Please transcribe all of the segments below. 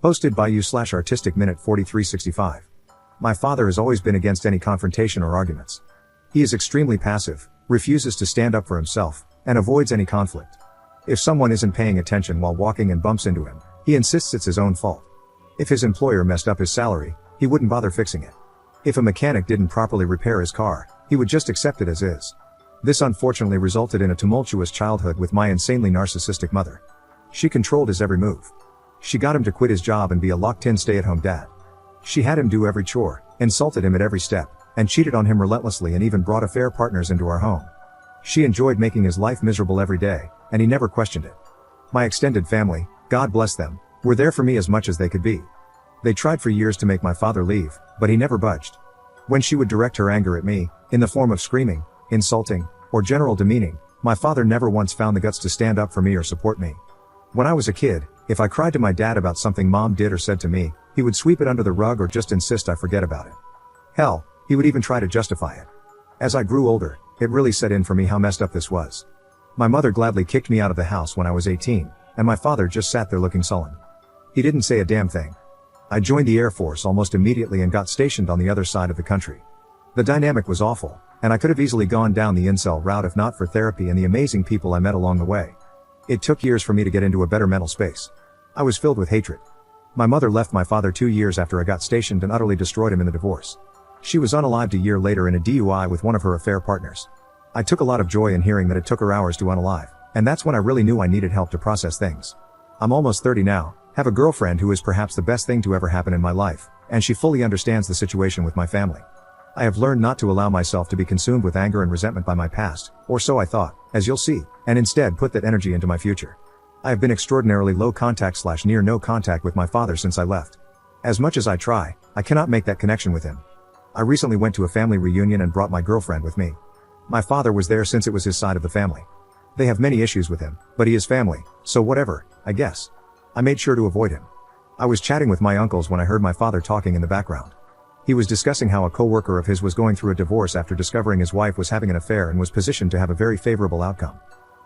Posted by you/artistic minute 4365. My father has always been against any confrontation or arguments. He is extremely passive, refuses to stand up for himself, and avoids any conflict. If someone isn't paying attention while walking and bumps into him, he insists it's his own fault. If his employer messed up his salary, he wouldn't bother fixing it. If a mechanic didn't properly repair his car, he would just accept it as is. This unfortunately resulted in a tumultuous childhood with my insanely narcissistic mother. She controlled his every move. She got him to quit his job and be a locked-in stay-at-home dad. She had him do every chore, insulted him at every step, and cheated on him relentlessly, and even brought affair partners into our home. She enjoyed making his life miserable every day, and he never questioned it. My extended family, God bless them, were there for me as much as they could be. They tried for years to make my father leave, but he never budged. When she would direct her anger at me, in the form of screaming, insulting, or general demeaning, my father never once found the guts to stand up for me or support me. When I was a kid, if I cried to my dad about something mom did or said to me, he would sweep it under the rug or just insist I forget about it. Hell, he would even try to justify it. As I grew older, it really set in for me how messed up this was. My mother gladly kicked me out of the house when I was 18, and my father just sat there looking sullen. He didn't say a damn thing. I joined the Air Force almost immediately and got stationed on the other side of the country. The dynamic was awful, and I could have easily gone down the incel route if not for therapy and the amazing people I met along the way. It took years for me to get into a better mental space. I was filled with hatred. My mother left my father 2 years after I got stationed and utterly destroyed him in the divorce. She was unalived a year later in a DUI with one of her affair partners. I took a lot of joy in hearing that it took her hours to unalive, and that's when I really knew I needed help to process things. I'm almost 30 now, have a girlfriend who is perhaps the best thing to ever happen in my life, and she fully understands the situation with my family. I have learned not to allow myself to be consumed with anger and resentment by my past, or so I thought, as you'll see, and instead put that energy into my future. I have been extraordinarily low contact / near no contact with my father since I left. As much as I try, I cannot make that connection with him. I recently went to a family reunion and brought my girlfriend with me. My father was there since it was his side of the family. They have many issues with him, but he is family, so whatever, I guess. I made sure to avoid him. I was chatting with my uncles when I heard my father talking in the background. He was discussing how a co-worker of his was going through a divorce after discovering his wife was having an affair and was positioned to have a very favorable outcome.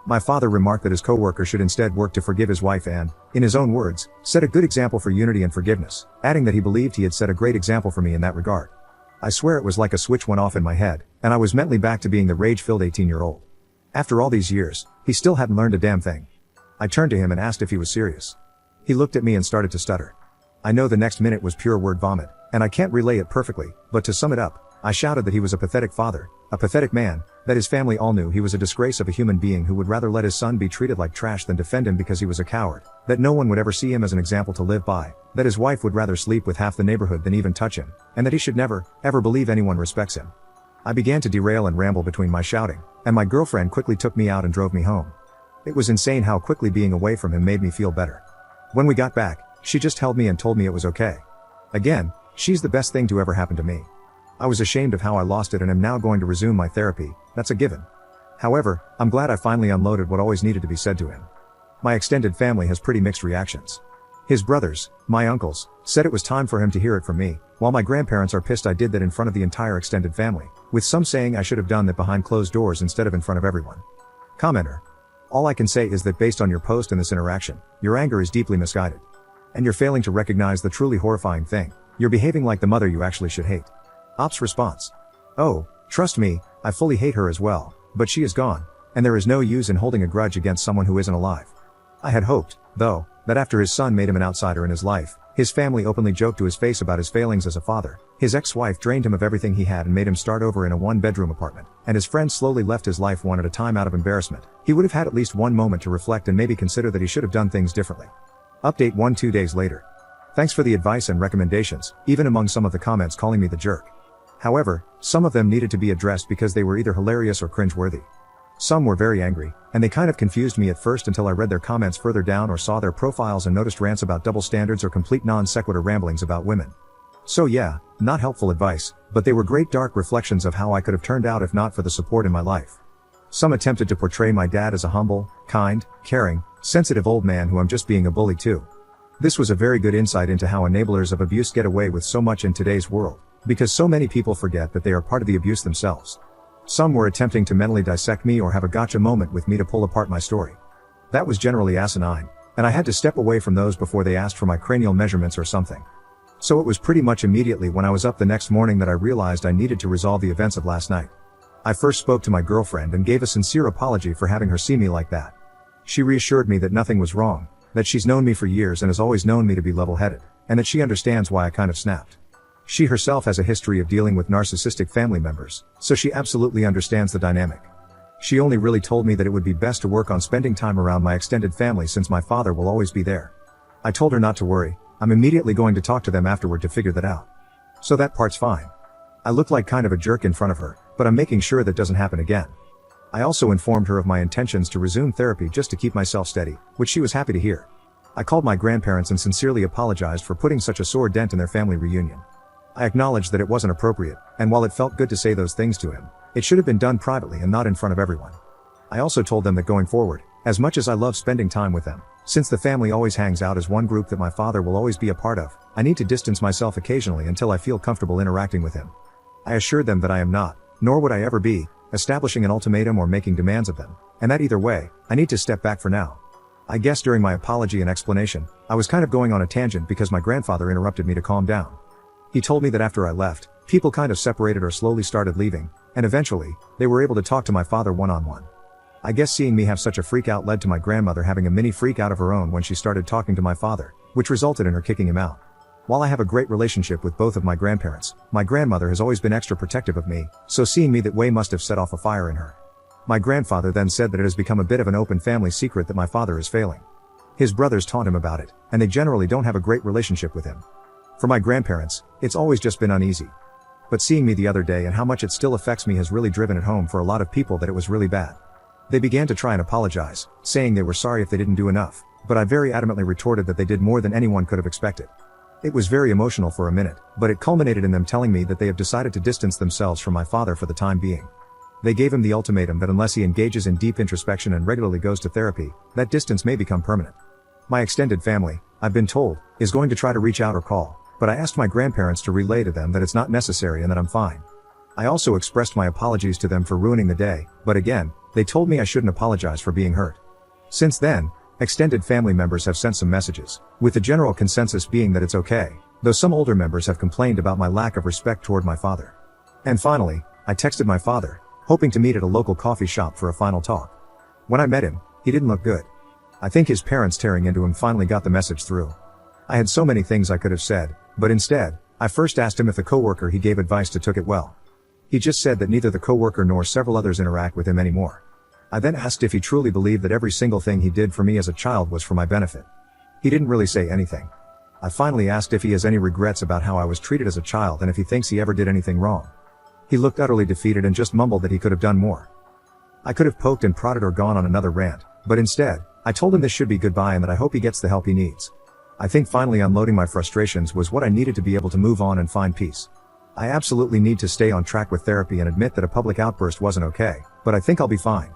My father remarked that his co-worker should instead work to forgive his wife and, in his own words, set a good example for unity and forgiveness, adding that he believed he had set a great example for me in that regard. I swear it was like a switch went off in my head, and I was mentally back to being the rage-filled 18-year-old. After all these years, he still hadn't learned a damn thing. I turned to him and asked if he was serious. He looked at me and started to stutter. I know the next minute was pure word vomit, and I can't relay it perfectly, but to sum it up, I shouted that he was a pathetic father, a pathetic man, that his family all knew he was a disgrace of a human being who would rather let his son be treated like trash than defend him because he was a coward, that no one would ever see him as an example to live by, that his wife would rather sleep with half the neighborhood than even touch him, and that he should never, ever believe anyone respects him. I began to derail and ramble between my shouting, and my girlfriend quickly took me out and drove me home. It was insane how quickly being away from him made me feel better. When we got back, she just held me and told me it was okay. Again, she's the best thing to ever happen to me. I was ashamed of how I lost it and am now going to resume my therapy, that's a given. However, I'm glad I finally unloaded what always needed to be said to him. My extended family has pretty mixed reactions. His brothers, my uncles, said it was time for him to hear it from me, while my grandparents are pissed I did that in front of the entire extended family, with some saying I should have done that behind closed doors instead of in front of everyone. Commenter. All I can say is that based on your post and this interaction, your anger is deeply misguided. And you're failing to recognize the truly horrifying thing. You're behaving like the mother you actually should hate. Ops response. Oh, trust me, I fully hate her as well, but she is gone, and there is no use in holding a grudge against someone who isn't alive. I had hoped, though, that after his son made him an outsider in his life, his family openly joked to his face about his failings as a father, his ex-wife drained him of everything he had and made him start over in a one-bedroom apartment, and his friends slowly left his life one at a time out of embarrassment, he would have had at least one moment to reflect and maybe consider that he should have done things differently. Update 2 days later. Thanks for the advice and recommendations, even among some of the comments calling me the jerk. However, some of them needed to be addressed because they were either hilarious or cringeworthy. Some were very angry, and they kind of confused me at first until I read their comments further down or saw their profiles and noticed rants about double standards or complete non-sequitur ramblings about women. So yeah, not helpful advice, but they were great dark reflections of how I could have turned out if not for the support in my life. Some attempted to portray my dad as a humble, kind, caring, sensitive old man who I'm just being a bully to. This was a very good insight into how enablers of abuse get away with so much in today's world, because so many people forget that they are part of the abuse themselves. Some were attempting to mentally dissect me or have a gotcha moment with me to pull apart my story. That was generally asinine. and I had to step away from those before they asked for my cranial measurements or something. So it was pretty much immediately when I was up the next morning that I realized I needed to resolve the events of last night. I first spoke to my girlfriend and gave a sincere apology for having her see me like that. She reassured me that nothing was wrong, that she's known me for years and has always known me to be level-headed, and that she understands why I kind of snapped. She herself has a history of dealing with narcissistic family members, so she absolutely understands the dynamic. She only really told me that it would be best to work on spending time around my extended family since my father will always be there. I told her not to worry, I'm immediately going to talk to them afterward to figure that out. So that part's fine. I look like kind of a jerk in front of her, but I'm making sure that doesn't happen again. I also informed her of my intentions to resume therapy just to keep myself steady, which she was happy to hear. I called my grandparents and sincerely apologized for putting such a sore dent in their family reunion. I acknowledged that it wasn't appropriate, and while it felt good to say those things to him, it should have been done privately and not in front of everyone. I also told them that going forward, as much as I love spending time with them, since the family always hangs out as one group that my father will always be a part of, I need to distance myself occasionally until I feel comfortable interacting with him. I assured them that I am not, nor would I ever be, establishing an ultimatum or making demands of them, and that either way, I need to step back for now. I guess during my apology and explanation, I was kind of going on a tangent because my grandfather interrupted me to calm down. He told me that after I left, people kind of separated or slowly started leaving, and eventually, they were able to talk to my father one-on-one. I guess seeing me have such a freak out led to my grandmother having a mini freak out of her own when she started talking to my father, which resulted in her kicking him out. While I have a great relationship with both of my grandparents, my grandmother has always been extra protective of me, so seeing me that way must have set off a fire in her. My grandfather then said that it has become a bit of an open family secret that my father is failing. His brothers taunt him about it, and they generally don't have a great relationship with him. For my grandparents, it's always just been uneasy. But seeing me the other day and how much it still affects me has really driven it home for a lot of people that it was really bad. They began to try and apologize, saying they were sorry if they didn't do enough, but I very adamantly retorted that they did more than anyone could have expected. It was very emotional for a minute, but it culminated in them telling me that they have decided to distance themselves from my father for the time being. They gave him the ultimatum that unless he engages in deep introspection and regularly goes to therapy, that distance may become permanent. My extended family, I've been told, is going to try to reach out or call, but I asked my grandparents to relay to them that it's not necessary and that I'm fine. I also expressed my apologies to them for ruining the day, but again, they told me I shouldn't apologize for being hurt. Since then, extended family members have sent some messages, with the general consensus being that it's okay, though some older members have complained about my lack of respect toward my father. And finally, I texted my father, hoping to meet at a local coffee shop for a final talk. When I met him, he didn't look good. I think his parents tearing into him finally got the message through. I had so many things I could have said, but instead, I first asked him if the coworker he gave advice to took it well. He just said that neither the coworker nor several others interact with him anymore. I then asked if he truly believed that every single thing he did for me as a child was for my benefit. He didn't really say anything. I finally asked if he has any regrets about how I was treated as a child and if he thinks he ever did anything wrong. He looked utterly defeated and just mumbled that he could have done more. I could have poked and prodded or gone on another rant, but instead, I told him this should be goodbye and that I hope he gets the help he needs. I think finally unloading my frustrations was what I needed to be able to move on and find peace. I absolutely need to stay on track with therapy and admit that a public outburst wasn't okay, but I think I'll be fine.